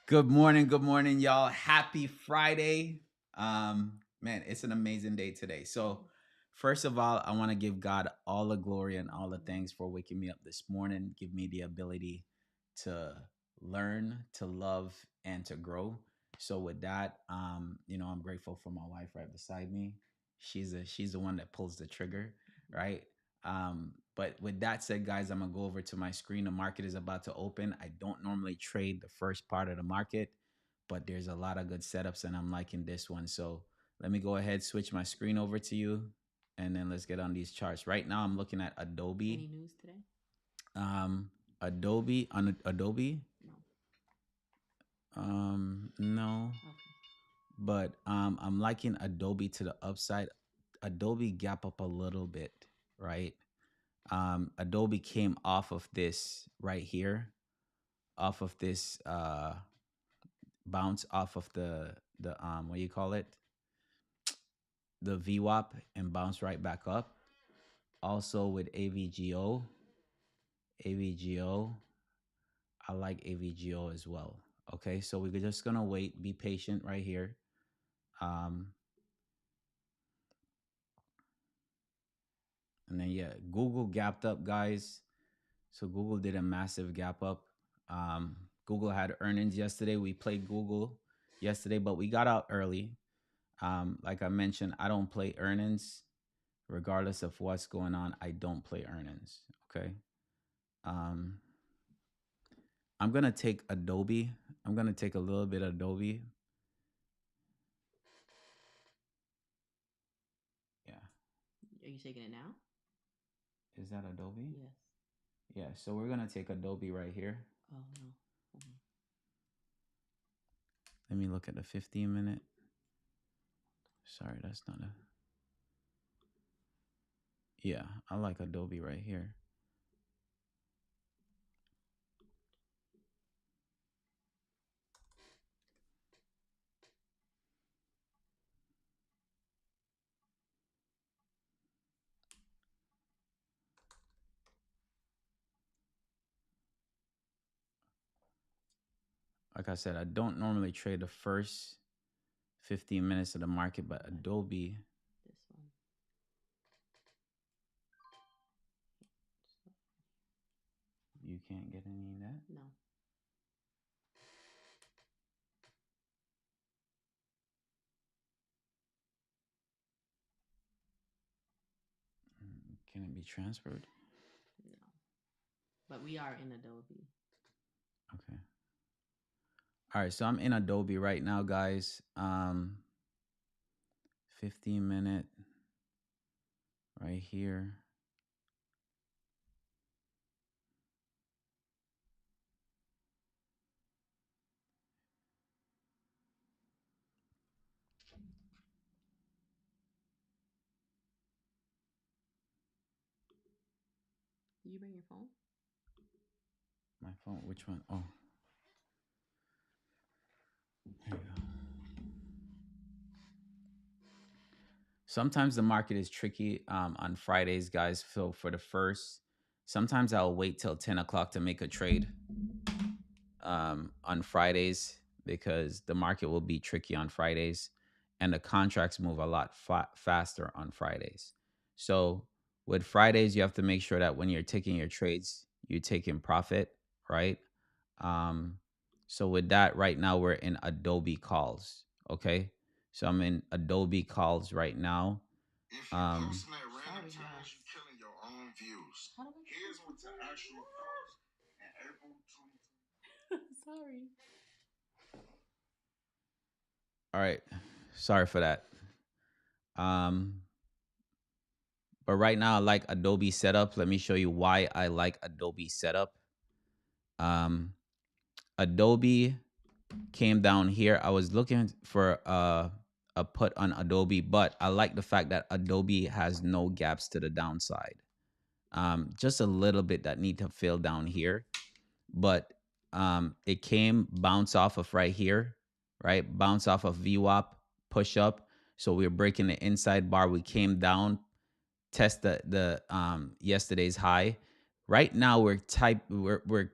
Good morning, y'all. Happy Friday. Man, it's an amazing day today. So, first of all, I want to give God all the glory and all the thanks for waking me up this morning, give me the ability to learn, to love, and to grow. So, with that, I'm grateful for my wife right beside me. She's the one that pulls the trigger, right? But with that said, guys, I'm gonna go over to my screen. The market is about to open. I don't normally trade the first part of the market, but there's a lot of good setups, and I'm liking this one. So let me go ahead, switch my screen over to you, and then let's get on these charts. Right now, I'm looking at Adobe. Any news today? Adobe on Adobe. No, Okay. but I'm liking Adobe to the upside. Adobe gap up a little bit, right? Adobe came off of this right here, off of this bounce off of the what do you call it, the VWAP, and bounce right back up. Also with AVGO, I like AVGO as well. Okay, so we're just gonna wait, be patient right here. Um, and then yeah, Google gapped up, guys. So Google did a massive gap up. Um, Google had earnings yesterday. We played Google yesterday, but we got out early. Like I mentioned, I don't play earnings, regardless of what's going on. I don't play earnings. Okay. Um, I'm gonna take Adobe. I'm gonna take a little bit of Adobe. Yeah. Are you taking it now? Is that Adobe? Yes. Yeah. So we're gonna take Adobe right here. Oh no. Mhm. Let me look at the 15 minute. Sorry, that's not a. Yeah, I like Adobe right here. Like I said, I don't normally trade the first 15 minutes of the market, but Okay. Adobe, This one. you can't get any of that. No. Can it be transferred? No. But we are in Adobe. Okay. All right, so I'm in Adobe right now, guys. 15 minute right here. Did you bring your phone? My phone, which one? Oh, here you go. Sometimes the market is tricky on Fridays, guys. So for the first, sometimes I'll wait till 10 o'clock to make a trade on Fridays because the market will be tricky on Fridays and the contracts move a lot faster on Fridays. So with Fridays, you have to make sure that when you're taking your trades, you're taking profit, right? Um, so with that, right now we're in Adobe calls. Okay. So I'm in Adobe calls right now. If you Um, posting at random Sorry, times, guys. you killing your own views. How do I Here's what the actual cost in April 2020. Sorry. all right. Sorry for that. Um, but right now I like Adobe setup. Let me show you why I like Adobe setup. Um, Adobe came down here. I was looking for a put on Adobe, but I like the fact that Adobe has no gaps to the downside. Just a little bit that need to fill down here, but it came bounce off of right here, right? Bounce off of VWAP, push up. So we are breaking the inside bar. We came down, test the yesterday's high. Right now we're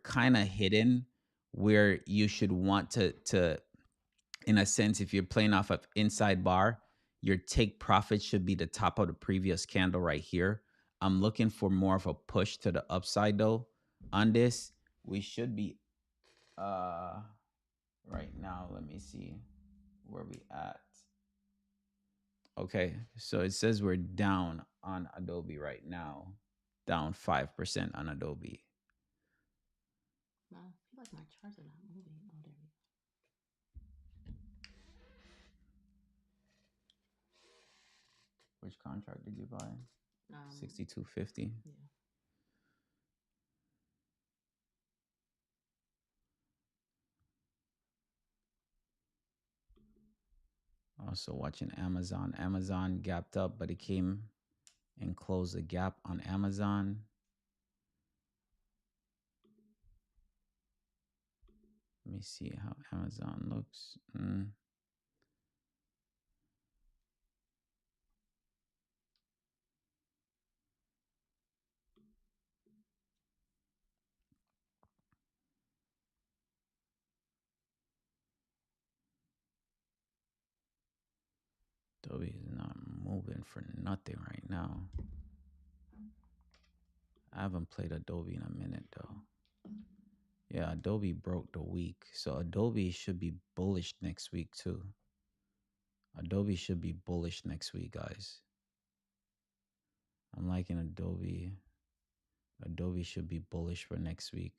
kind of hidden where you should want to in a sense, if you're playing off of inside bar, your take profit should be the top of the previous candle right here. I'm looking for more of a push to the upside though. On this, we should be uh right now. Let me see where we at. Okay, so it says we're down on Adobe right now, down 5% on Adobe. I feel like my charts are not moving. Oh, there we Which contract did you buy? go. 62.50. Yeah. Also watching Amazon. Amazon gapped up, but it came and closed the gap on Amazon. Let me see how Amazon looks. Adobe is not moving for nothing right now. I haven't played Adobe in a minute though. Yeah, Adobe broke the week. So Adobe should be bullish next week too. Adobe should be bullish next week, guys. I'm liking Adobe. Adobe should be bullish for next week.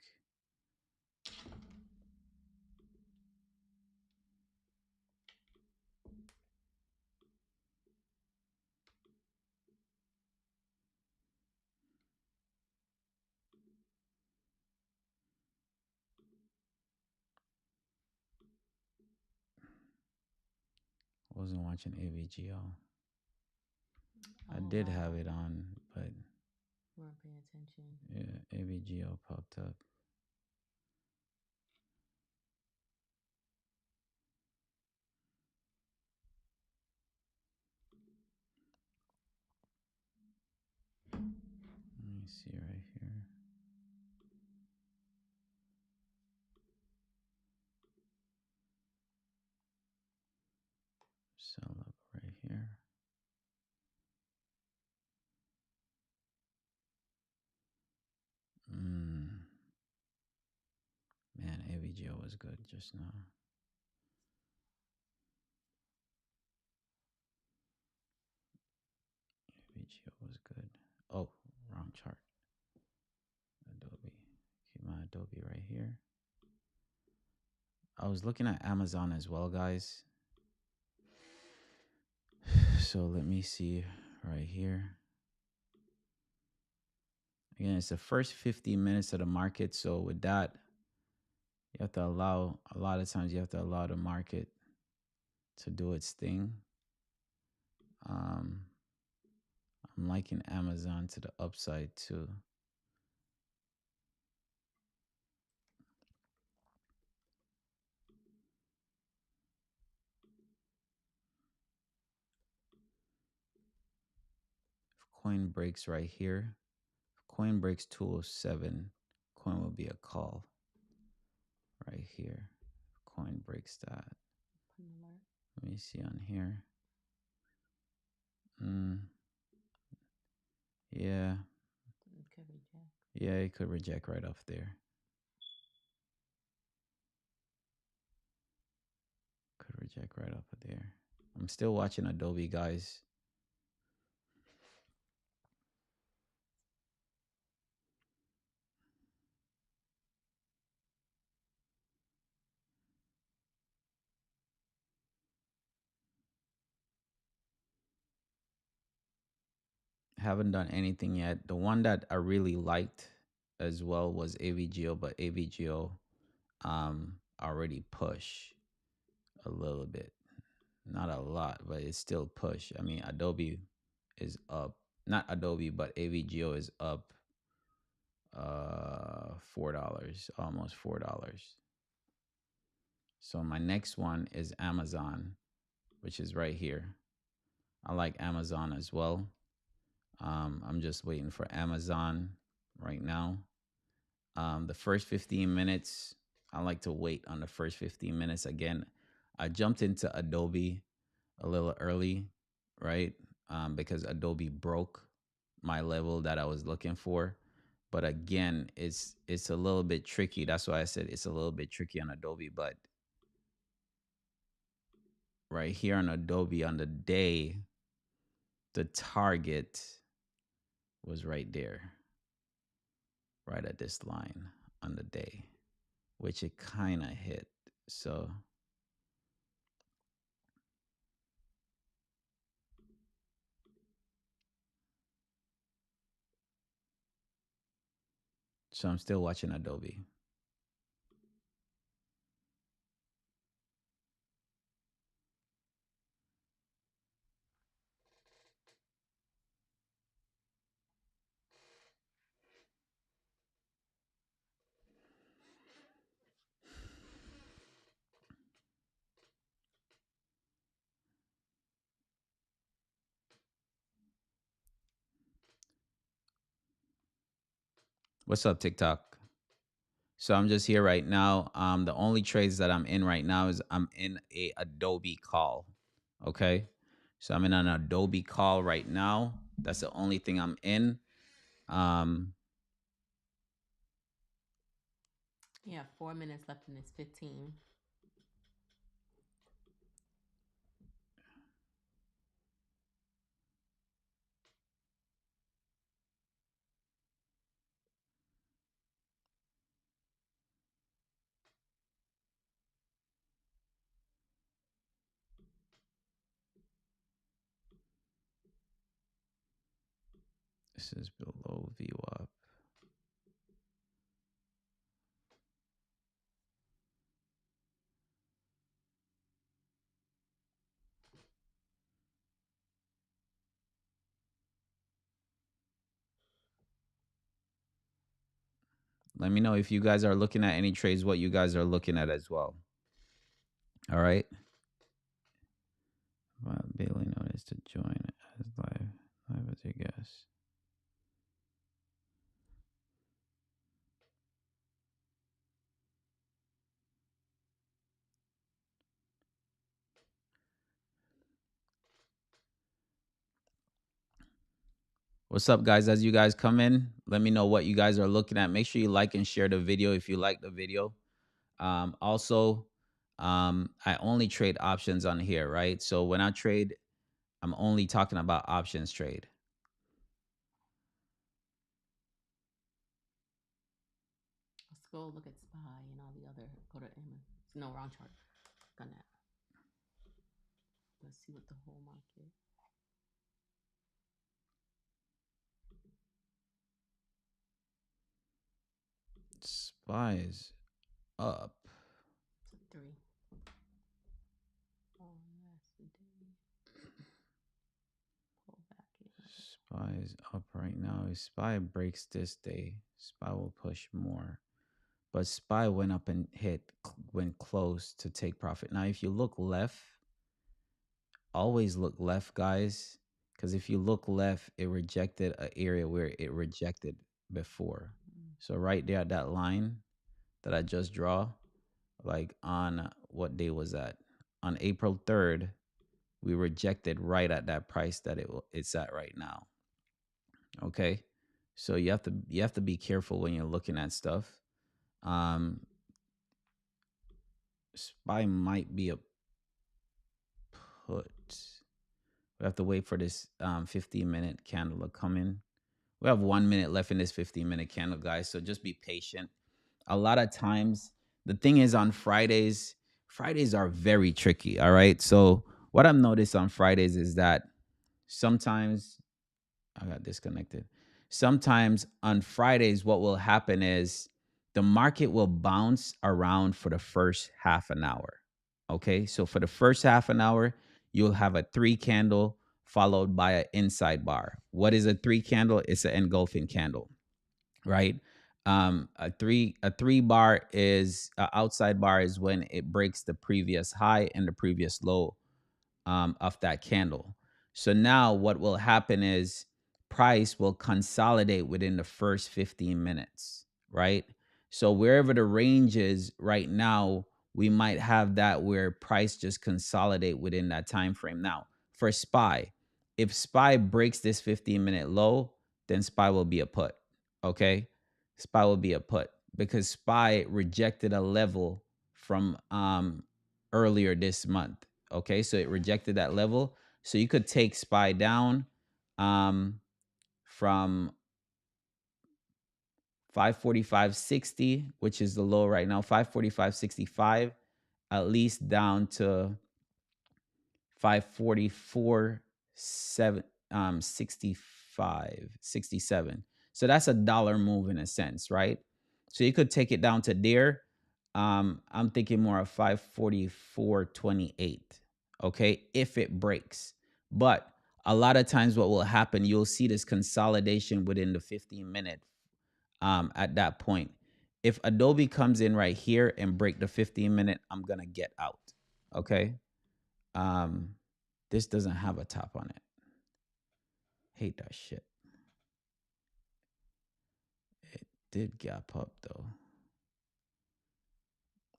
I wasn't watching AVGO. I did have it on, but Weren't paying attention. yeah, AVGO popped up. Let me see right here. Sell up right here. Man, AVGO was good just now. AVGO was good. Oh, wrong chart. Adobe. Keep my Adobe right here. I was looking at Amazon as well, guys. So let me see right here. Again, it's the first 50 minutes of the market. So with that, you have to allow, a lot of times you have to allow the market to do its thing. I'm liking Amazon to the upside too. If coin breaks right here, if coin breaks 207, coin will be a call right here. If coin breaks that. Let me see on here. Yeah. It could reject. Yeah, it could reject right off there. Could reject right off of there. I'm still watching Adobe, guys. Haven't done anything yet. The one that I really liked as well was AVGO, but AVGO already push a little bit. Not a lot, but it's still push. I mean, Adobe is up. Not Adobe, but AVGO is up $4, almost $4. So my next one is Amazon, which is right here. I like Amazon as well. I'm just waiting for Amazon right now. The first 15 minutes I like to wait on the first 15 minutes. Again, I jumped into Adobe a little early, right? Because Adobe broke my level that I was looking for. But again, it's a little bit tricky. That's why I said it's a little bit tricky on Adobe. But right here on Adobe on the day, the target was right there, right at this line on the day, which it kind of hit. So I'm still watching Adobe. What's up, TikTok? So I'm just here right now. The only trades that I'm in right now is I'm in a Adobe call. Okay. So I'm in an Adobe call right now. That's the only thing I'm in. Um, Yeah, 4 minutes left and it's 15. this is below VWAP. Let me know if you guys are looking at any trades, what you guys are looking at as well. All right. Bailey notice to join as live as your guest. What's up, guys? As you guys come in, let me know what you guys are looking at. Make sure you like and share the video if you like the video. Also, I only trade options on here, right? So when I trade, I'm only talking about options trade. Let's go look at SPY and all the other. Go to no, wrong chart. Got that. Let's see what the whole market. SPY is up. It's a 3. Oh, yesterday. Pull back in. SPY is up right now. If SPY breaks this day, SPY will push more. But SPY went up and went close to take profit. Now, if you look left, always look left, guys, because if you look left, it rejected an area where it rejected before. So right there at that line that I just draw, like on what day was that? On April 3rd, we rejected right at that price that it's at right now. Okay? So you have to be careful when you're looking at stuff. SPY might be a put. We have to wait for this 15-minute candle to come in. We have 1 minute left in this 15-minute candle, guys. So just be patient. A lot of times, the thing is on Fridays are very tricky. All right. So what I've noticed on Fridays is that sometimes I got disconnected. Sometimes on Fridays, what will happen is the market will bounce around for the first half an hour. Okay. So for the first half an hour, you'll have a 3 candle followed by an inside bar. What is a 3 candle? It's an engulfing candle, right? A three bar is outside bar is when it breaks the previous high and the previous low of that candle. So now what will happen is price will consolidate within the first 15 minutes, right? So wherever the range is right now, we might have that where price just consolidate within that time frame. Now, for SPY, if SPY breaks this 15-minute low, then SPY will be a put. Okay? SPY will be a put because SPY rejected a level from earlier this month. Okay? So it rejected that level. So you could take SPY down from 545.60, which is the low right now, 545.65, at least down to 544 7 65 67. So that's a dollar move in a sense, right? So you could take it down to there. I'm thinking more of 544.28, okay, if it breaks. But a lot of times what will happen, you'll see this consolidation within the 15-minute at that point. If Adobe comes in right here and break the 15-minute, I'm gonna get out. Okay. Um, this doesn't have a top on it. Hate that shit. It did gap up though.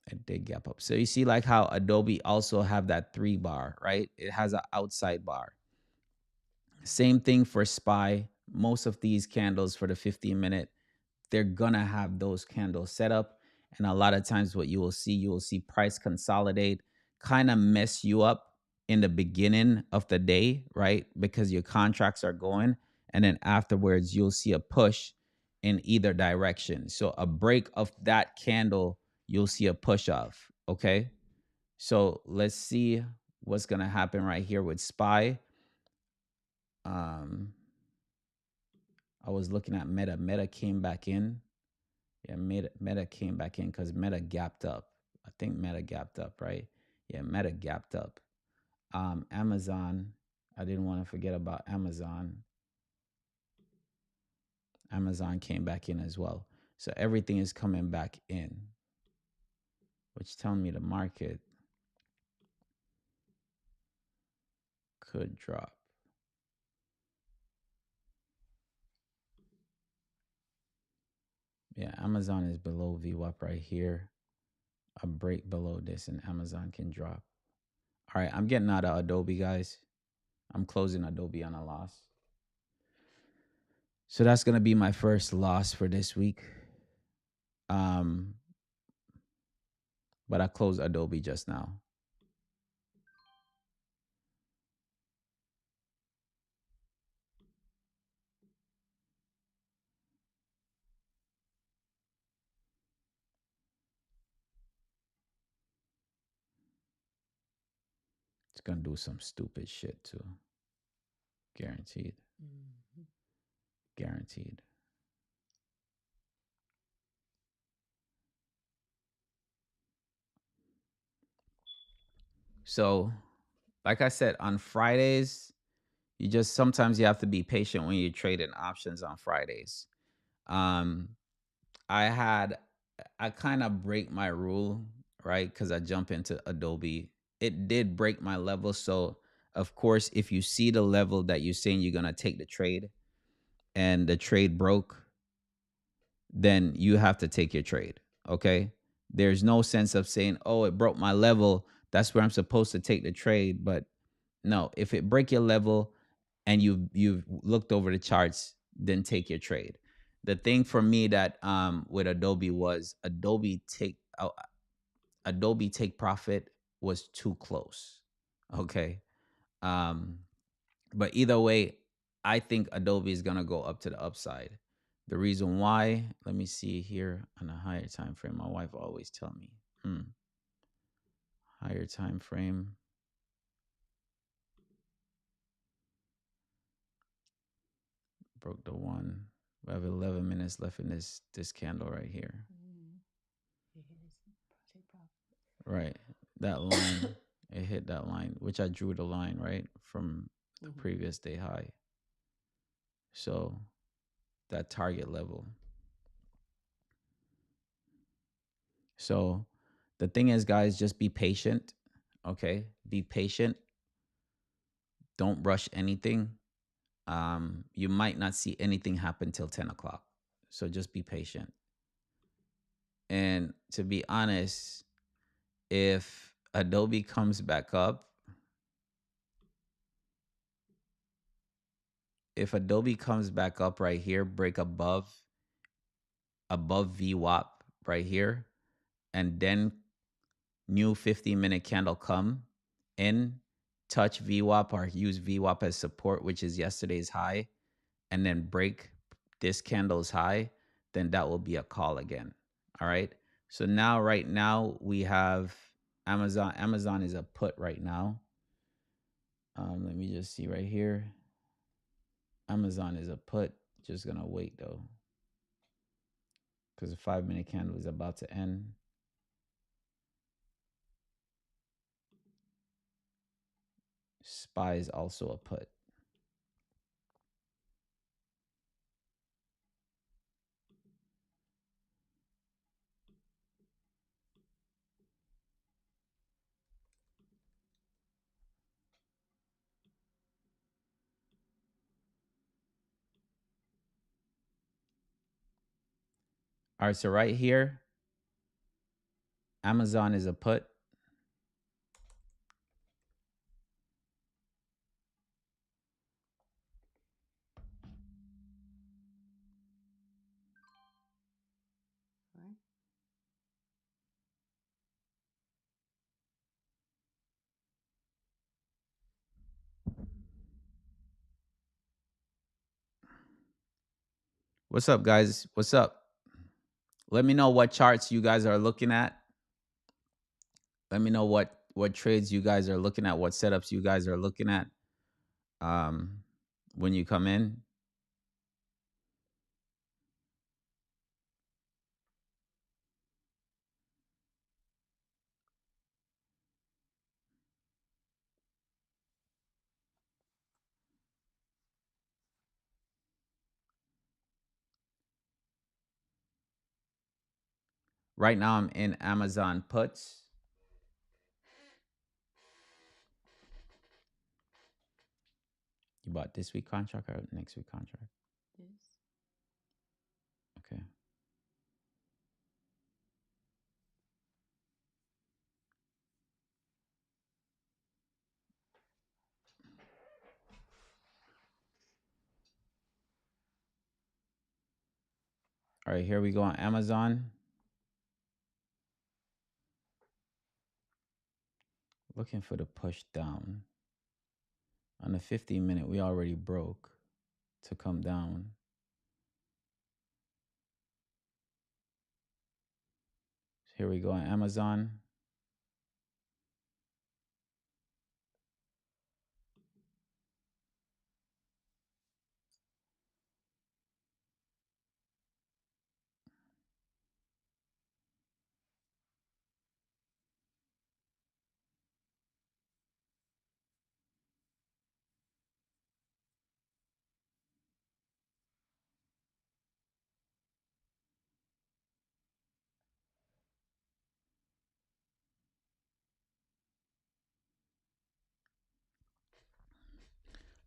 It did gap up. So you see like how Adobe also have that 3 bar, right? It has an outside bar. Same thing for SPY. Most of these candles for the 15-minute, they're gonna have those candles set up. And a lot of times what you will see price consolidate, kind of mess you up in the beginning of the day, right? Because your contracts are going. And then afterwards, you'll see a push in either direction. So a break of that candle, you'll see a push off. Okay. So let's see what's gonna happen right here with SPY. Um, I was looking at Meta. Meta came back in. Yeah, Meta came back in because Meta gapped up. I think Meta gapped up, right? Yeah, Meta gapped up. Amazon, I didn't want to forget about Amazon. Amazon came back in as well. So everything is coming back in, which tells me the market could drop. Yeah, Amazon is below VWAP right here. A break below this and Amazon can drop. All right, I'm getting out of Adobe, guys. I'm closing Adobe on a loss. So that's going to be my first loss for this week. Um, but I closed Adobe just now. It's going to do some stupid shit too. Guaranteed. Mm-hmm. Guaranteed. So, like I said, on Fridays, you just sometimes you have to be patient when you're trading options on Fridays. Um, I kind of break my rule, right? Because I jump into Adobe. It did break my level. So, of course, if you see the level that you're saying you're going to take the trade and the trade broke, then you have to take your trade. Okay. There's no sense of saying, oh, it broke my level. That's where I'm supposed to take the trade. But no, if it break your level and you've looked over the charts, then take your trade. The thing for me that with Adobe was Adobe take profit was too close. Okay. Um, but either way, I think Adobe is gonna go up to the upside. The reason why, let me see here on a higher time frame. My wife always tell me, higher time frame. Broke the one. We have 11 minutes left in this candle right here. Right. That line, it hit that line, which I drew the line, right? From the previous day high. So that target level. So the thing is, guys, just be patient. Okay. Be patient. Don't rush anything. You might not see anything happen till 10 o'clock. So just be patient. And to be honest, if Adobe comes back up, if Adobe comes back up right here, break above VWAP right here, and then new 15-minute candle come in, touch VWAP or use VWAP as support, which is yesterday's high, and then break this candle's high, then that will be a call again. All right. So now, right now, we have Amazon. Amazon is a put right now. Let me just see right here. Amazon is a put. Just gonna wait though, because the 5-minute candle is about to end. SPY is also a put. All right, so right here, Amazon is a put. Right. What's up, guys? What's up? Let me know what charts you guys are looking at. Let me know what trades you guys are looking at, what setups you guys are looking at um, when you come in. Right now, I'm in Amazon puts. You bought this week contract or next week contract? This. Okay. All right, here we go on Amazon. Looking for the push down. On the 15-minute, we already broke to come down. Here we go on Amazon.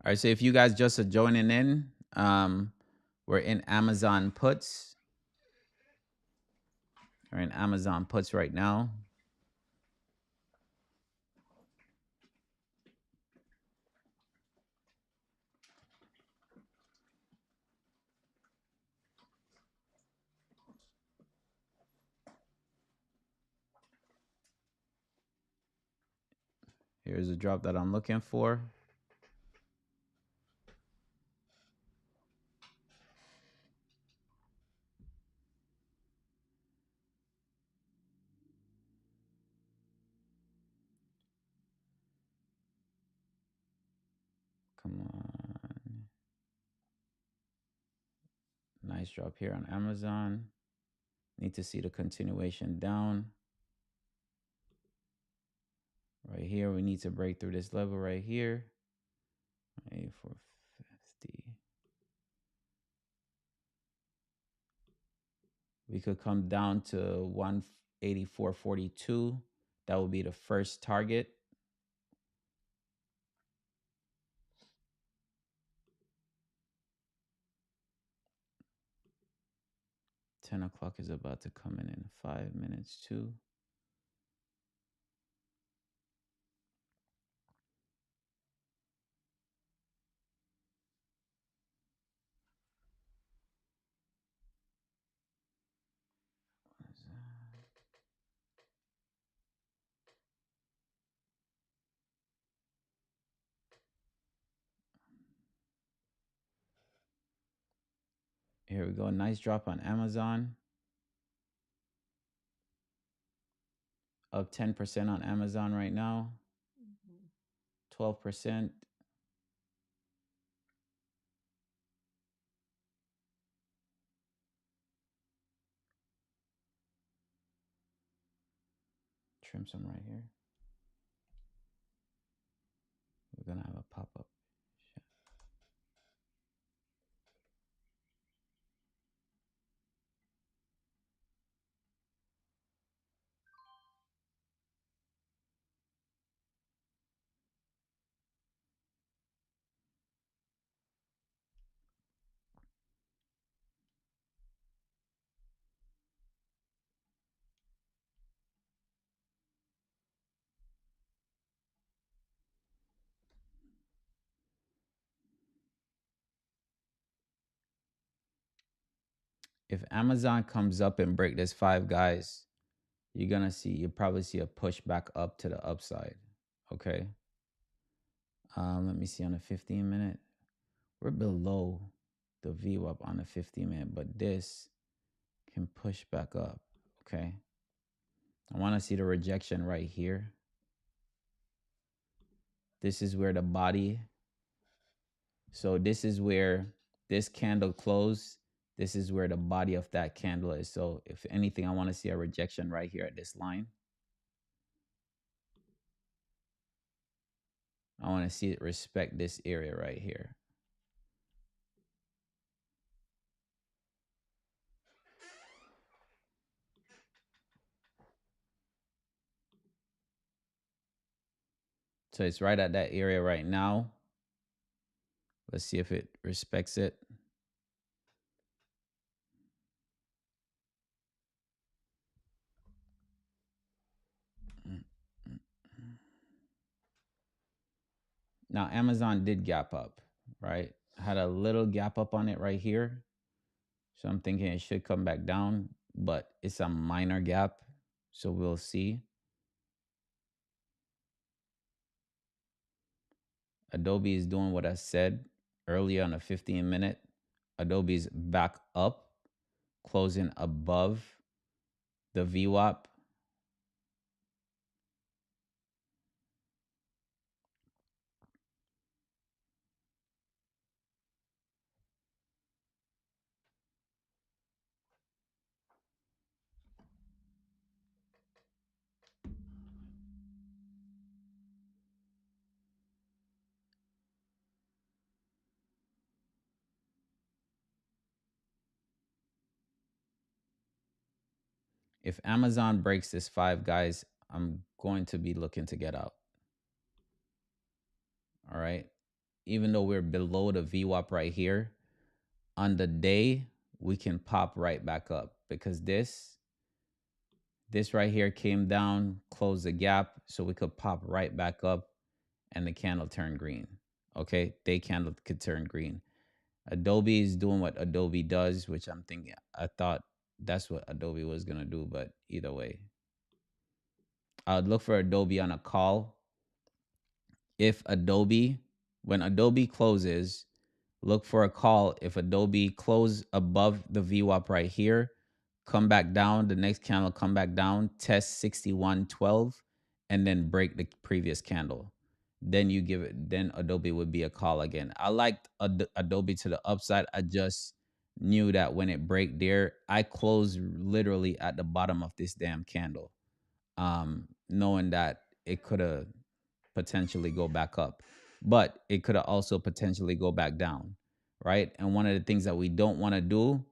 All right, so if you guys just are joining in, we're in Amazon puts. We're in Amazon puts right now. Here's a drop that I'm looking for. Come on. Nice drop here on Amazon. Need to see the continuation down. Right here, we need to break through this level right here. 84.50. We could come down to 184.42. That will be the first target. 10 o'clock is about to come in 5 minutes too. What is that? Here we go. Nice drop on Amazon. Up 10% on Amazon right now. 12%. Trim some right here. We're going to have a pop up. If Amazon comes up and break this 5, guys, you'll probably see a push back up to the upside. Okay. Let me see on the 15-minute. We're below the VWAP on the 15-minute, but this can push back up. Okay. I want to see the rejection right here. This is where the body. So this is where this candle closed. This is where the body of that candle is. So if anything, I want to see a rejection right here at this line. I want to see it respect this area right here. So it's right at that area right now. Let's see if it respects it. Now, Amazon did gap up, right? Had a little gap up on it right here. So I'm thinking it should come back down, but it's a minor gap. So we'll see. Adobe is doing what I said earlier on a 15-minute. Adobe's back up, closing above the VWAP. If Amazon breaks this 5, guys, I'm going to be looking to get out. All right. Even though we're below the VWAP right here, on the day, we can pop right back up because this right here came down, closed the gap, so we could pop right back up and the candle turned green. Okay. Day candle could turn green. Adobe is doing what Adobe does, which I thought that's what Adobe was going to do, but either way. I would look for Adobe on a call. When Adobe closes, look for a call. If Adobe close above the VWAP right here, come back down, the next candle come back down, test 6112, and then break the previous candle. Then then Adobe would be a call again. I liked Adobe to the upside. I just knew that when it break there, I closed literally at the bottom of this damn candle, knowing that it could have potentially go back up, but it could have also potentially go back down, right? And one of the things that we don't want to do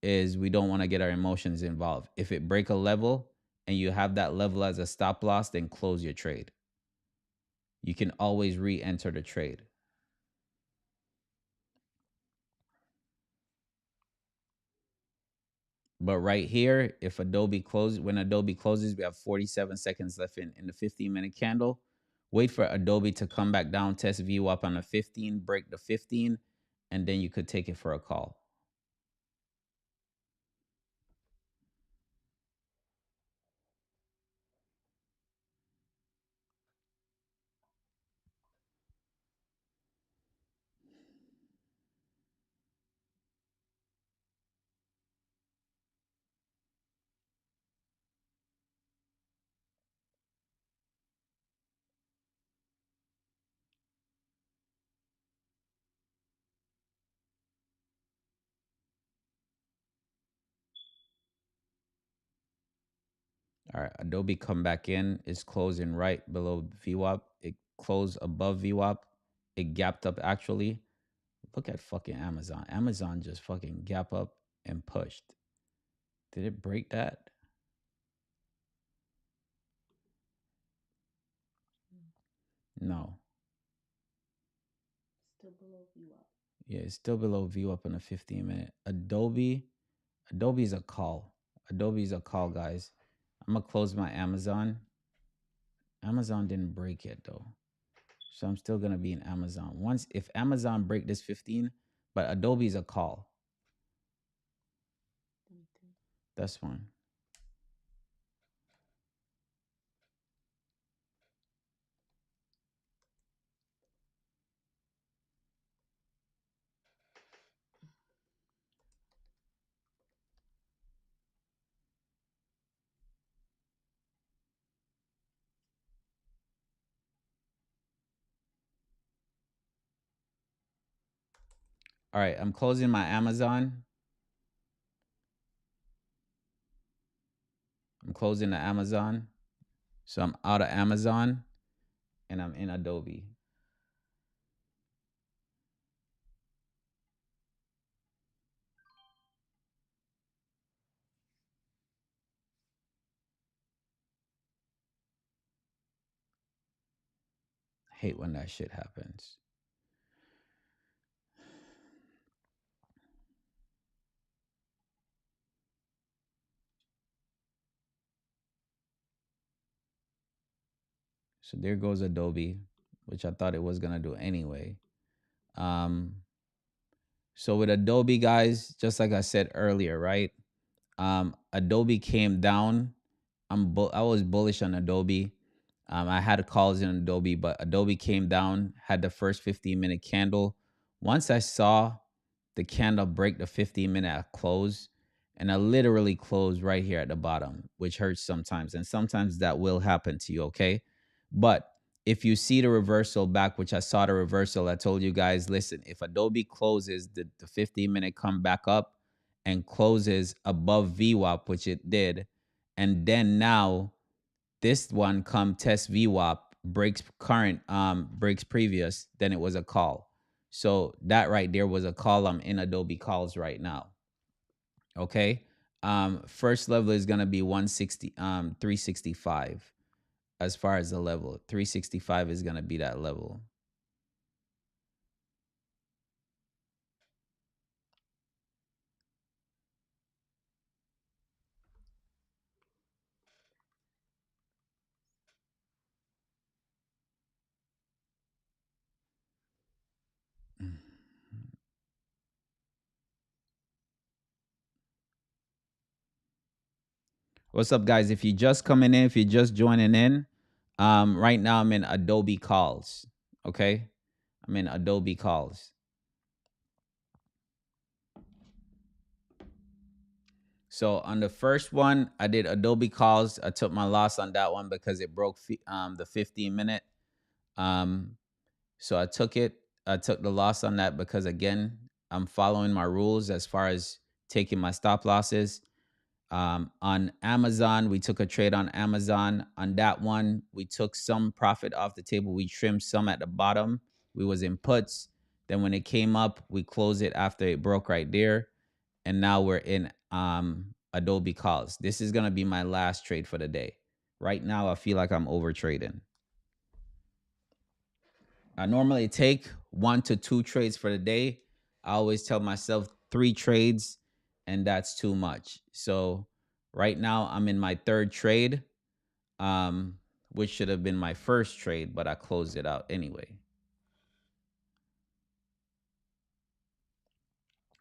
is we don't want to get our emotions involved. If it break a level and you have that level as a stop loss, then close your trade. You can always re-enter the trade. But right here, if Adobe closes, when Adobe closes, we have 47 seconds left in the 15-minute candle. Wait for Adobe to come back down, test VWAP on the 15, break the 15, and then you could take it for a call. All right, Adobe come back in. It's closing right below VWAP. It closed above VWAP. It gapped up actually. Look at fucking Amazon. Amazon just fucking gap up and pushed. Did it break that? No. Still below VWAP. Yeah, it's still below VWAP in a 15-minute. Adobe's a call. Adobe's a call, guys. I'm gonna close my Amazon. Amazon didn't break it though. So I'm still gonna be in Amazon. Once if Amazon break this 15, but Adobe's a call. That's fine. All right, I'm closing my Amazon. I'm closing the Amazon. So I'm out of Amazon and I'm in Adobe. I hate when that shit happens. So there goes Adobe, which I thought it was gonna do anyway. Um, so with Adobe, guys, just like I said earlier, right? Adobe came down. I was bullish on Adobe. I had calls in Adobe, but Adobe came down, had the first 15-minute candle. Once I saw the candle break the 15-minute at close, and I literally closed right here at the bottom, which hurts sometimes. And sometimes that will happen to you, okay? But if you see the reversal back, which I saw the reversal, I told you guys, listen, if Adobe closes the 15-minute come back up and closes above VWAP, which it did, and then now this one come test VWAP, breaks current, breaks previous, then it was a call. So that right there was a call. I'm in Adobe calls right now. Okay. First level is gonna be 160, 365 as far as the level. 365 is gonna be that level. What's up, guys? If you're just coming in, if you're just joining in, right now I'm in Adobe calls. Okay. I'm in Adobe calls. So on the first one, I did Adobe calls. I took my loss on that one because it broke the 15-minute. Um, so I took it. I took the loss on that because again, I'm following my rules as far as taking my stop losses. On Amazon, we took a trade on Amazon. On that one, we took some profit off the table. We trimmed some at the bottom. We was in puts. Then when it came up, we closed it after it broke right there. And now we're in Adobe calls. This is gonna be my last trade for the day. Right now, I feel like I'm over trading. I normally take 1 to 2 trades for the day. I always tell myself 3 trades and that's too much. So right now I'm in my third trade, um, which should have been my first trade, but I closed it out anyway.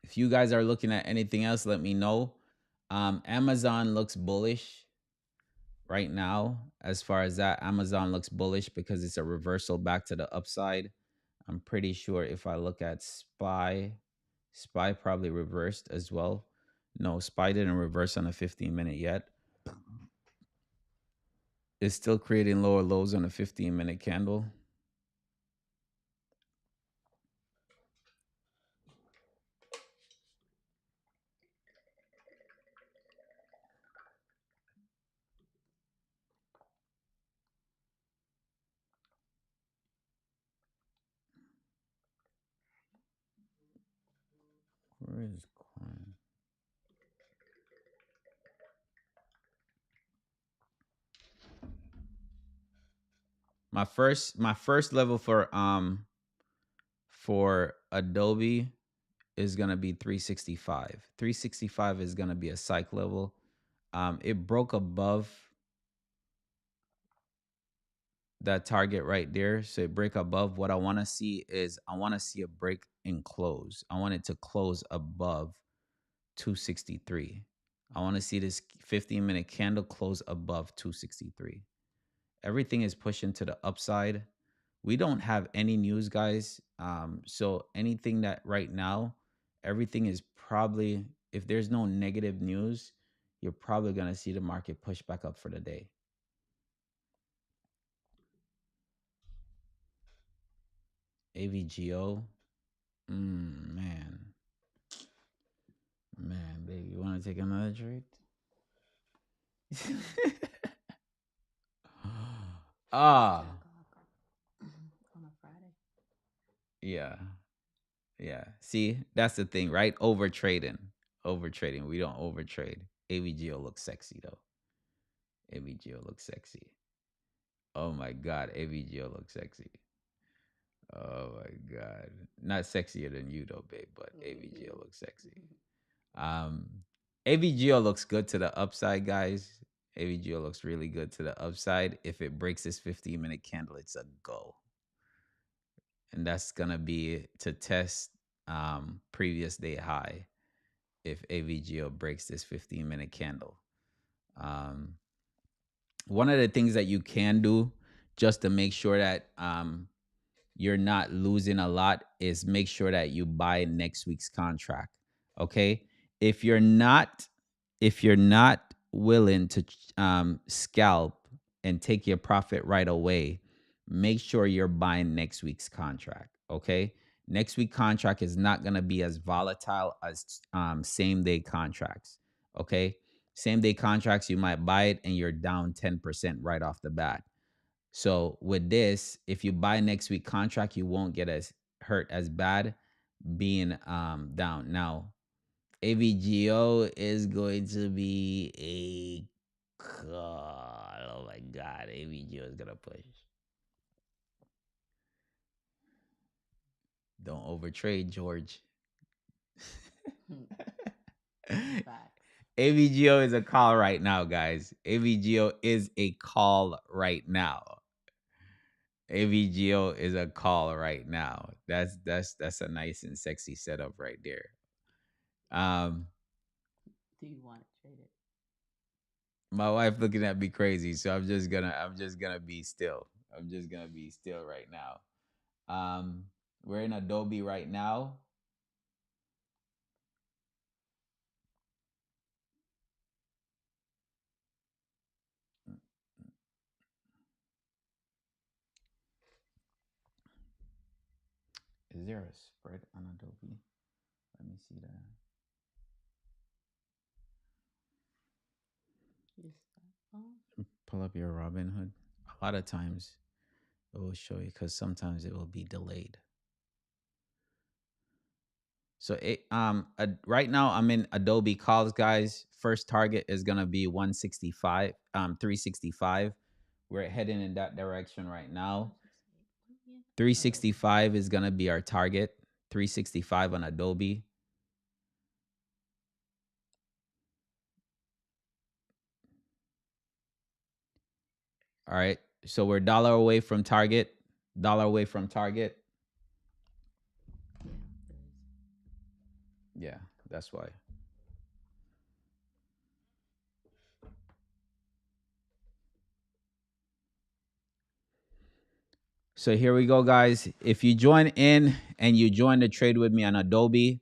If you guys are looking at anything else, let me know. Amazon looks bullish right now. As far as that, Amazon looks bullish because it's a reversal back to the upside. I'm pretty sure if I look at SPY probably reversed as well. No, SPY didn't reverse on a 15-minute yet. It's still creating lower lows on a 15-minute candle. Where is coin? My first level for Adobe is gonna be 365. 365 is gonna be a psych level. It broke above that target right there. So it break above. What I want to see is I want to see a break in close. I want it to close above 263. I want to see this 15-minute candle close above 263. Everything is pushing to the upside. We don't have any news, guys. So anything that right now, everything is probably, if there's no negative news, you're probably going to see the market push back up for the day. AVGO. Man. Man, baby, you want to take another trade? Ah, 10 o'clock on a Friday. yeah, yeah. See, that's the thing, right? Over trading, We don't overtrade. AVGO looks sexy though. AVGO looks sexy. Oh my god, AVGO looks sexy. Oh my god, not sexier than you though, babe, but AVGO looks sexy. Um, AVGO looks good to the upside, guys. AVGO looks really good to the upside. If it breaks this 15-minute candle, it's a go. And that's gonna be to test previous day high if AVGO breaks this 15-minute candle. Um, One of the things that you can do just to make sure that you're not losing a lot is make sure that you buy next week's contract. Okay. If you're not, if you're not willing to scalp and take your profit right away, make sure you're buying next week's contract. Okay. Next week contract is not going to be as volatile as same day contracts. Okay. Same day contracts, you might buy it and you're down 10% right off the bat. So with this, if you buy next week contract, you won't get as hurt as bad being down. Now, AVGO is going to be a call. Oh my god, AVGO is gonna push. Don't overtrade, George. Facts. AVGO is a call right now, guys. AVGO is a call right now. AVGO is a call right now. That's a nice and sexy setup right there. Um, Do you want to trade it? my wife looking at me crazy, so I'm just gonna be still. I'm just gonna be still right now. We're in Adobe right now. Is there a spread on Adobe? Let me see that. Yes. Oh, Pull up your Robinhood. A lot of times it will show you because sometimes it will be delayed. So right now I'm in Adobe calls, guys. First target is gonna be 165, 365. We're heading in that direction right now. 168. 365 is gonna be our target. 365 on Adobe. All right. So we're dollar away from target. Dollar away from target. Yeah, there is. Yeah, that's why. So here we go, guys. If you join in and you join the trade with me on Adobe,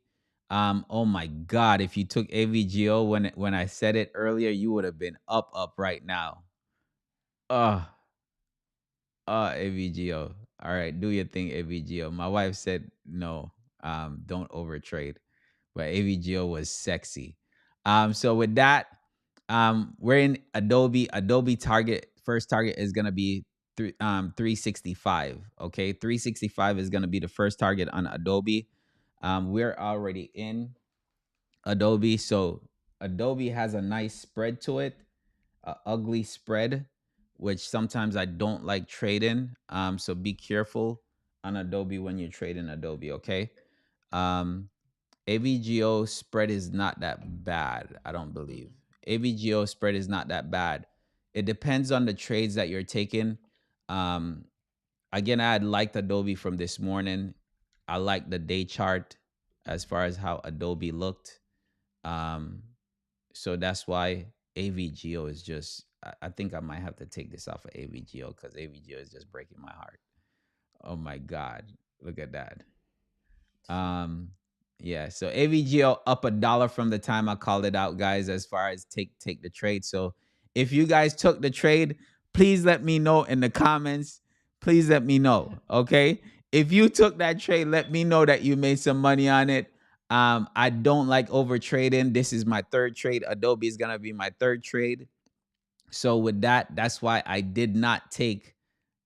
oh my God, if you took AVGO when I said it earlier, you would have been up right now. Uh, AVGO. All right, do your thing, AVGO. My wife said no, don't overtrade, but AVGO was sexy. So with that, we're in Adobe. Adobe target first target is gonna be 365. Okay, 365 is gonna be the first target on Adobe. We're already in Adobe, so Adobe has a nice spread to it, a ugly spread, which sometimes I don't like trading. So be careful on Adobe when you're trading Adobe. Okay. Um, AVGO spread is not that bad, I don't believe. Mm-mm. AVGO spread is not that bad. It depends on the trades that you're taking. Um, Again, I had liked Adobe from this morning. I like the day chart as far as how Adobe looked. Um, so that's why AVGO is just, I think I might have to take this off of AVGO because AVGO is just breaking my heart. Oh my God. Look at that. Um, yeah, so AVGO up $1 from the time I called it out, guys, as far as take the trade. So if you guys took the trade, please let me know in the comments. Please let me know. Okay. If you took that trade, let me know that you made some money on it. I don't like over trading. This is my third trade. Adobe is gonna be my third trade. So with that, that's why I did not take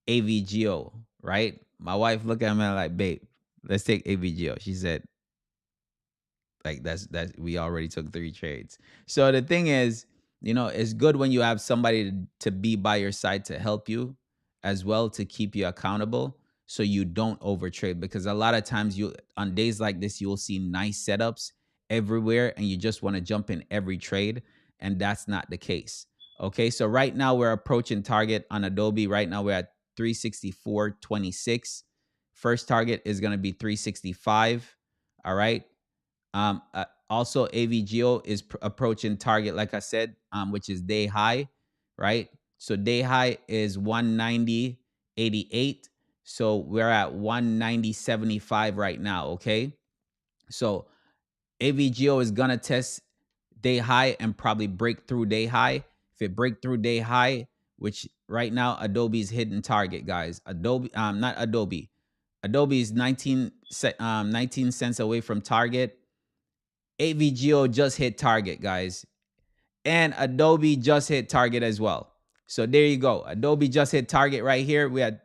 AVGO, right? My wife looked at me like, babe, let's take AVGO. She said, like that's we already took 3 trades. So the thing is, it's good when you have somebody to be by your side to help you as well to keep you accountable so you don't overtrade because a lot of times you on days like this you will see nice setups everywhere and you just want to jump in every trade and that's not the case. Okay, so right now we're approaching target on Adobe. Right now we're at 364.26. First target is going to be 365. All right. Also, AVGO is approaching target, like I said, which is day high, right? So day high is 190.88. So we're at 190.75 right now. Okay. So AVGO is gonna test day high and probably break through day high. If it break through day high, which right now Adobe's hidden target, guys. Not Adobe. Adobe is 19 cents away from target. AVGO just hit target, guys. And Adobe just hit target as well. So there you go. Adobe just hit target right here. We had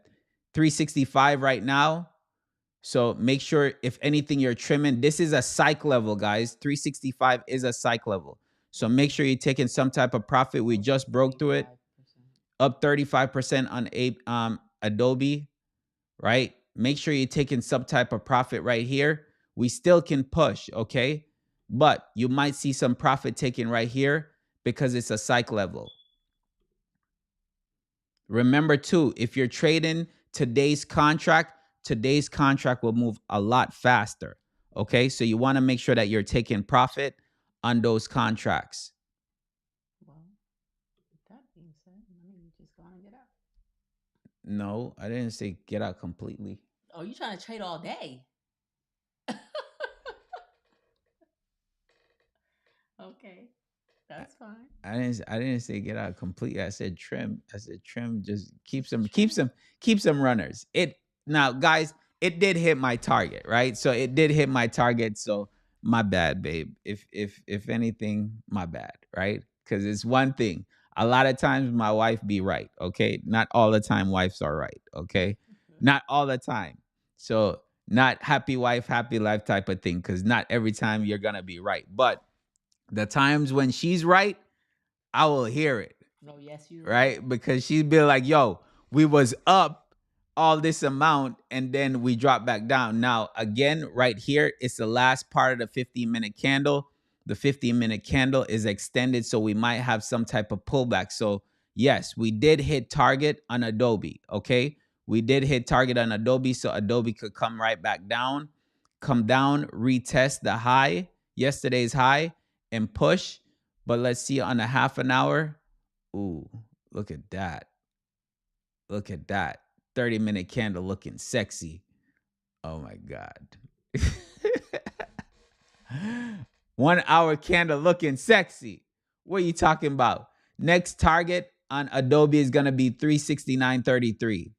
365 right now. So make sure if anything you're trimming. This is a psych level, guys. 365 is a psych level. So make sure you're taking some type of profit. We just broke through it. 35%. Up 35% on Adobe, right? Make sure you're taking some type of profit right here. We still can push, okay? But you might see some profit taken right here because it's a psych level. Remember too, if you're trading today's contract will move a lot faster. Okay? So you want to make sure that you're taking profit on those contracts. Well, with that being said, let me just go on and get out. No, I didn't say get out completely. Oh, you trying to trade all day? Okay, that's fine. I didn't say get out completely. I said trim. I said trim. Just keep Just some trim. runners. It now, guys. It did hit my target, right? So it did hit my target. So my bad, babe. If anything, my bad, right? Because it's one thing. A lot of times my wife be right. Okay, not all the time wives are right. Okay, not all the time. So not happy wife, happy life type of thing. Because not every time you're gonna be right, but the times when she's right, I will hear it, No, yes, you're right. right? Because she'd be like, yo, we was up all this amount and then we dropped back down. Now, again, right here, it's the last part of the 15-minute candle. The 15-minute candle is extended, so we might have some type of pullback. So Yes, we did hit target on Adobe. Okay. We did hit target on Adobe. So Adobe could come right back down, come down, retest the high, yesterday's high, and push. But let's see on a half an hour. Ooh, look at that. Look at that. 30-minute candle looking sexy. Oh my God. 1 hour candle looking sexy. What are you talking about? Next target on Adobe is going to be 369.33.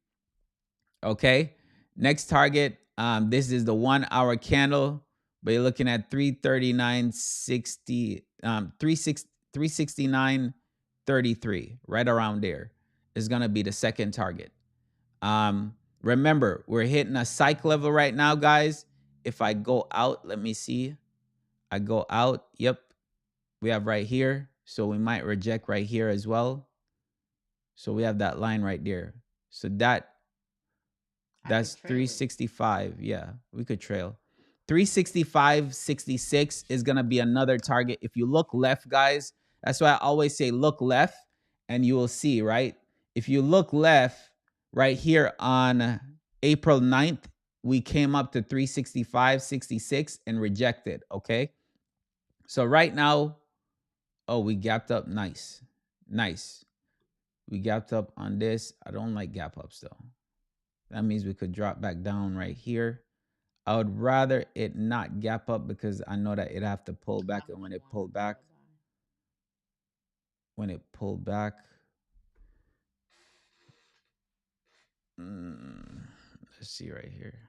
Okay. Next target. This is the 1 hour candle, but you're looking at 339.60, 369.33, right around there is going to be the second target. Remember, we're hitting a psych level right now, guys. If I go out, let me see. I go out. Yep. We have right here. So we might reject right here as well. So we have that line right there. So that's 365. Yeah, we could trail. 365.66 is going to be another target. If you look left, guys, that's why I always say look left and you will see, right? If you look left right here on April 9th, we came up to 365.66 and rejected, okay? So right now, oh, we gapped up. Nice. Nice. We gapped up on this. I don't like gap ups though. That means we could drop back down right here. I would rather it not gap up because I know that it'd have to pull back. And when it pulled back, let's see right here.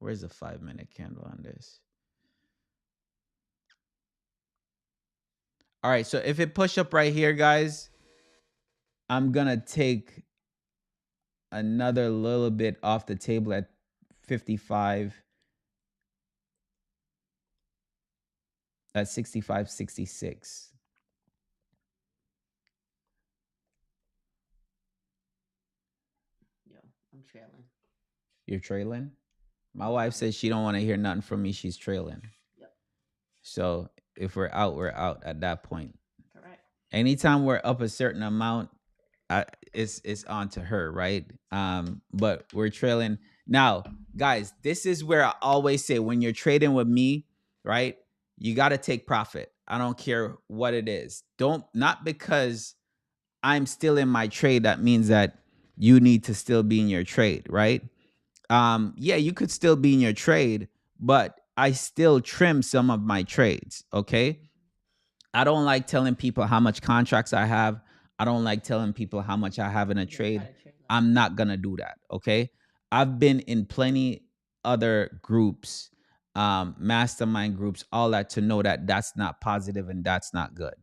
Where's the 5-minute candle on this? All right. So if it push up right here, guys, I'm going to take another little bit off the table at 55, at 65.66. Yo, I'm trailing. You're trailing? My wife says she don't want to hear nothing from me. She's trailing. Yep. So if we're out at that point. Correct. Anytime we're up a certain amount, it's on to her, right? But we're trailing. Now, guys, this is where I always say when you're trading with me, right? You got to take profit. I don't care what it is. Not because I'm still in my trade, that means that you need to still be in your trade, right? Yeah, you could still be in your trade, but I still trim some of my trades, okay? I don't like telling people how much contracts I have. I don't like telling people how much I have in a trade. I'm not going to do that, okay? I've been in plenty other groups, mastermind groups, all that to know that that's not positive and that's not good,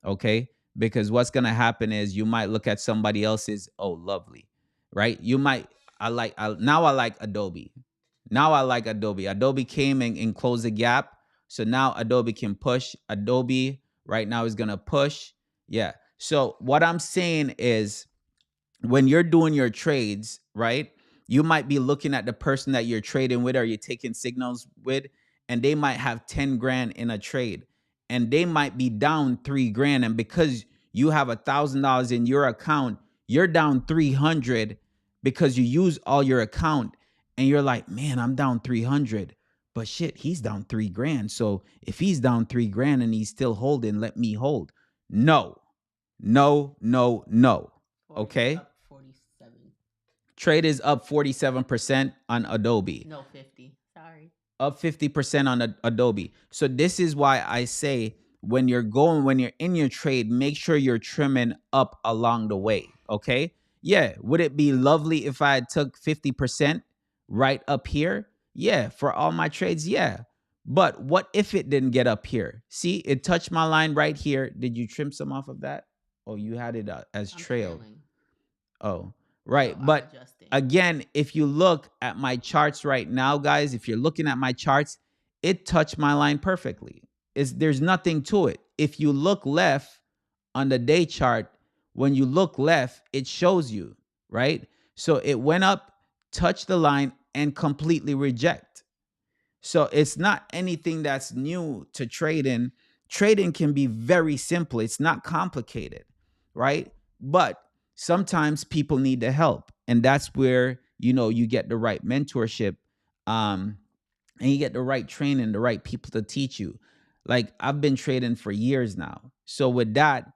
okay? Because what's going to happen is you might look at somebody else's, oh, lovely, right? You might, now I like Adobe. Now I like Adobe. Adobe came and closed the gap. So now Adobe can push. Adobe right now is going to push. Yeah. So what I'm saying is when you're doing your trades, right? You might be looking at the person that you're trading with or you're taking signals with, and they might have 10 grand in a trade and they might be down 3 grand. And because you have $1,000 in your account, you're down 300 because you use all your account and you're like, man, I'm down 300. But shit, he's down 3 grand. So if he's down 3 grand and he's still holding, let me hold. No, no, no, no. Okay. 47. Trade is up 47% on Adobe. No, 50. Sorry. Up 50% on Adobe. So this is why I say when you're in your trade, make sure you're trimming up along the way. Okay. Yeah. Would it be lovely if I took 50% right up here? Yeah. For all my trades. Yeah. But what if it didn't get up here? See, it touched my line right here. Did you trim some off of that? Oh, you had it as trail. Oh, right. So but again, if you look at my charts right now, guys, if you're looking at my charts, it touched my line perfectly. There's nothing to it. If you look left on the day chart, when you look left, it shows you, right? So it went up, touched the line, and completely reject. So it's not anything that's new to trading. Trading can be very simple. It's not complicated, right? But sometimes people need the help, and that's where you get the right mentorship, um, and you get the right training, the right people to teach you. Like I've been trading for years now, so with that,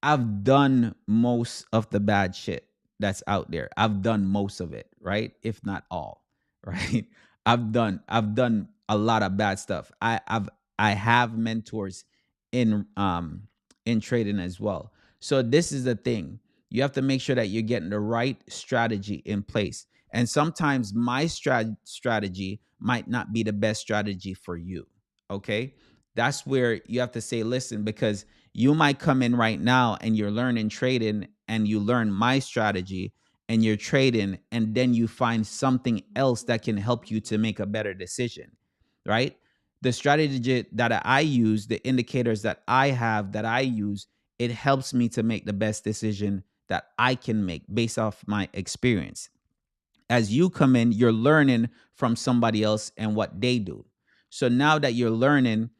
I've done most of the bad shit that's out there. I've done most of it, right? If not all, right? I've done a lot of bad stuff. I have mentors in in trading as well. So this is the thing. You have to make sure that you're getting the right strategy in place. And sometimes my strategy might not be the best strategy for you. Okay? That's where you have to say, listen, because you might come in right now and you're learning trading and you learn my strategy and you're trading, and then you find something else that can help you to make a better decision, right? The strategy that I use, the indicators that I have that I use, it helps me to make the best decision that I can make based off my experience. As you come in, you're learning from somebody else and what they do. So now that you're learning,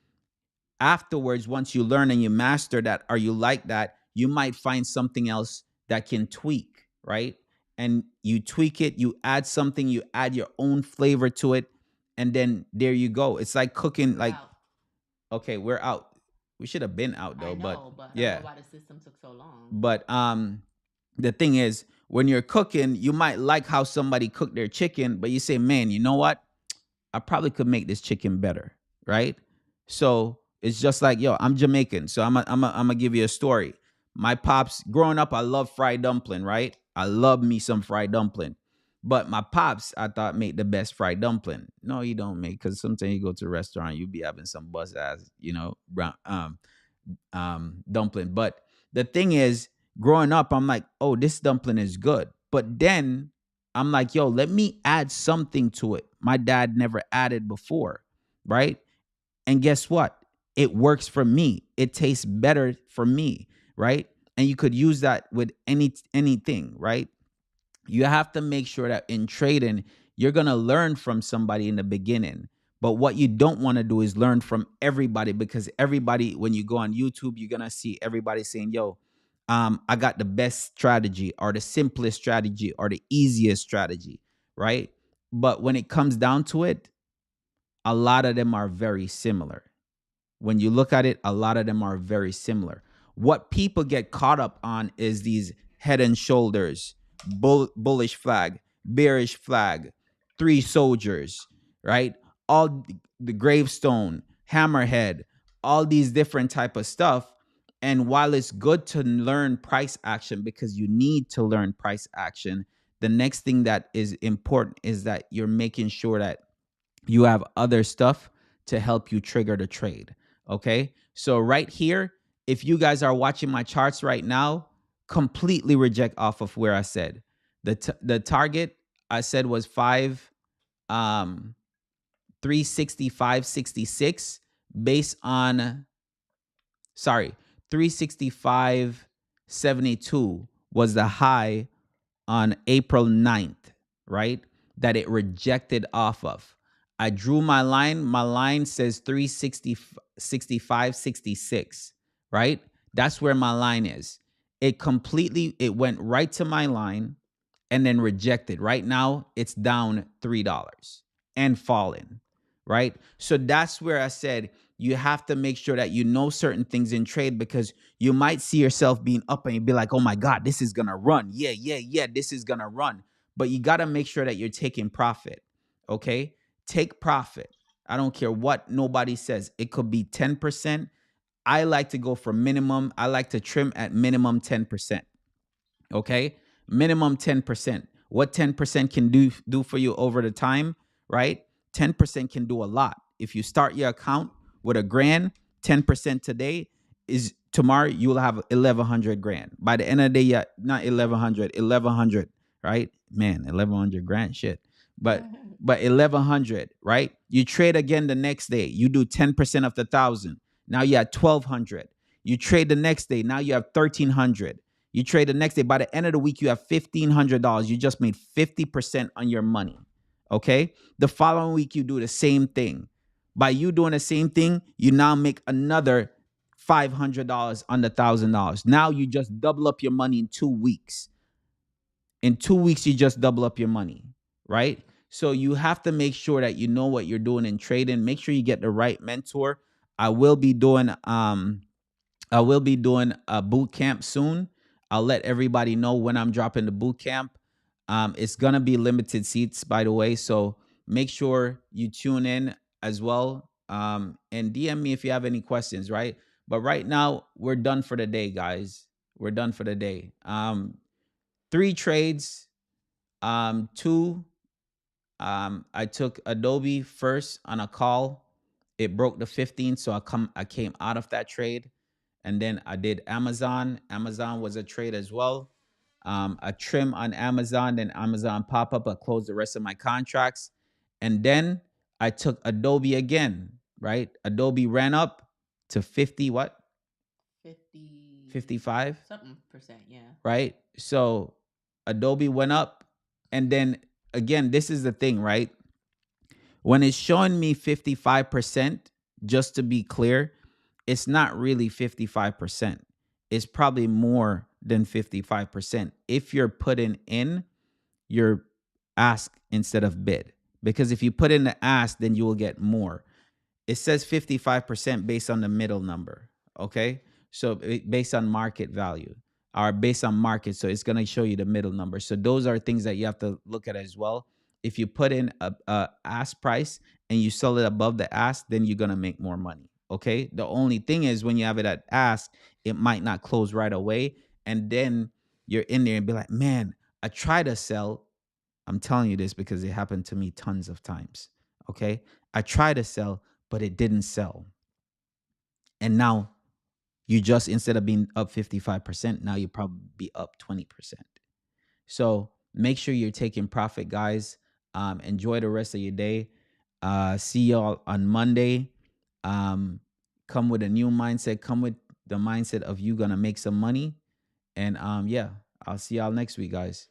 afterwards, once you learn and you master that, or you like that, you might find something else that can tweak, right? And you tweak it, you add something, you add your own flavor to it, and then there you go. It's like cooking. We're Like, out. okay, we're out. We should have been out I though, but know, but I don't know yeah. why the system took so long. But the thing is, when you're cooking, you might like how somebody cooked their chicken, but you say, man, you know what? I probably could make this chicken better, right? So it's just like, yo, I'm Jamaican, so I'm gonna give you a story. My pops, growing up, I love fried dumpling, right? I love me some fried dumpling, but my pops, I thought, made the best fried dumpling. No, you don't make, because sometimes you go to a restaurant, you be having some buzz ass, brown dumpling. But the thing is, growing up, I'm like, oh, this dumpling is good. But then I'm like, yo, let me add something to it my dad never added before, right? And guess what? It works for me. It tastes better for me, right? And you could use that with anything, right? You have to make sure that in trading, you're going to learn from somebody in the beginning. But what you don't want to do is learn from everybody, because everybody, when you go on YouTube, you're going to see everybody saying, yo, I got the best strategy or the simplest strategy or the easiest strategy, right? But when it comes down to it, a lot of them are very similar. When you look at it, a lot of them are very similar. What people get caught up on is these head and shoulders, bullish flag, bearish flag, three soldiers, right? All the gravestone, hammerhead, all these different type of stuff. And while it's good to learn price action, because you need to learn price action, the next thing that is important is that you're making sure that you have other stuff to help you trigger the trade. Okay. So, right here, if you guys are watching my charts right now, completely reject off of where I said the target I said was 365.66 based on, sorry, 365.72 was the high on April 9th, right? That it rejected off of. I drew my line. My line says 360, 65, 66, right? That's where my line is. It went right to my line and then rejected. Right now, it's down $3 and falling, right? So that's where I said you have to make sure that you know certain things in trade, because you might see yourself being up and you be like, oh my God, this is gonna run. Yeah, yeah, yeah, this is gonna run. But you gotta make sure that you're taking profit. Okay? Take profit. I don't care what nobody says. It could be 10%. I like to go for minimum. I like to trim at minimum 10%. Okay, minimum 10%. What 10% can do for you over the time, right? 10% can do a lot. If you start your account with a grand, 10% today is tomorrow you'll have 1100 grand. By the end of the day, yeah, not 1100, 1100, right? Man, 1100 grand, shit. But 1100, right? You trade again the next day, you do 10% of the 1,000. Now you have 1200. You trade the next day, now you have 1300. You trade the next day. By the end of the week, you have $1,500. You just made 50% on your money. Okay. The following week, you do the same thing. By you doing the same thing, you now make another $500 on the $1,000. Now you just double up your money in 2 weeks. In 2 weeks, you just double up your money, right? So you have to make sure that you know what you're doing in trading. Make sure you get the right mentor. I will be doing a boot camp soon. I'll let everybody know when I'm dropping the boot camp. It's gonna be limited seats, by the way. So make sure you tune in as well. And DM me if you have any questions, right? But right now, we're done for the day, guys. We're done for the day. 3 trades. Two, I took Adobe first on a call. It broke the 15, so I came out of that trade. And then I did Amazon. Amazon was a trade as well. A trim on Amazon, then Amazon pop up. I closed the rest of my contracts. And then I took Adobe again, right? Adobe ran up to 50, what? 50. 55? Something percent, yeah. Right? So Adobe went up. And then again, this is the thing, right? When it's showing me 55%, just to be clear, it's not really 55%. It's probably more than 55% if you're putting in your ask instead of bid. Because if you put in the ask, then you will get more. It says 55% based on the middle number. Okay. So based on market value or based on market. So it's going to show you the middle number. So those are things that you have to look at as well. If you put in a ask price and you sell it above the ask, then you're going to make more money. Okay. The only thing is when you have it at ask, it might not close right away. And then you're in there and be like, man, I try to sell. I'm telling you this because it happened to me tons of times. Okay. I try to sell, but it didn't sell. And now you just, instead of being up 55%, now you probably be up 20%. So make sure you're taking profit, guys. Enjoy the rest of your day. See y'all on Monday. Come with a new mindset. Come with the mindset of you gonna make some money. And yeah, I'll see y'all next week, guys.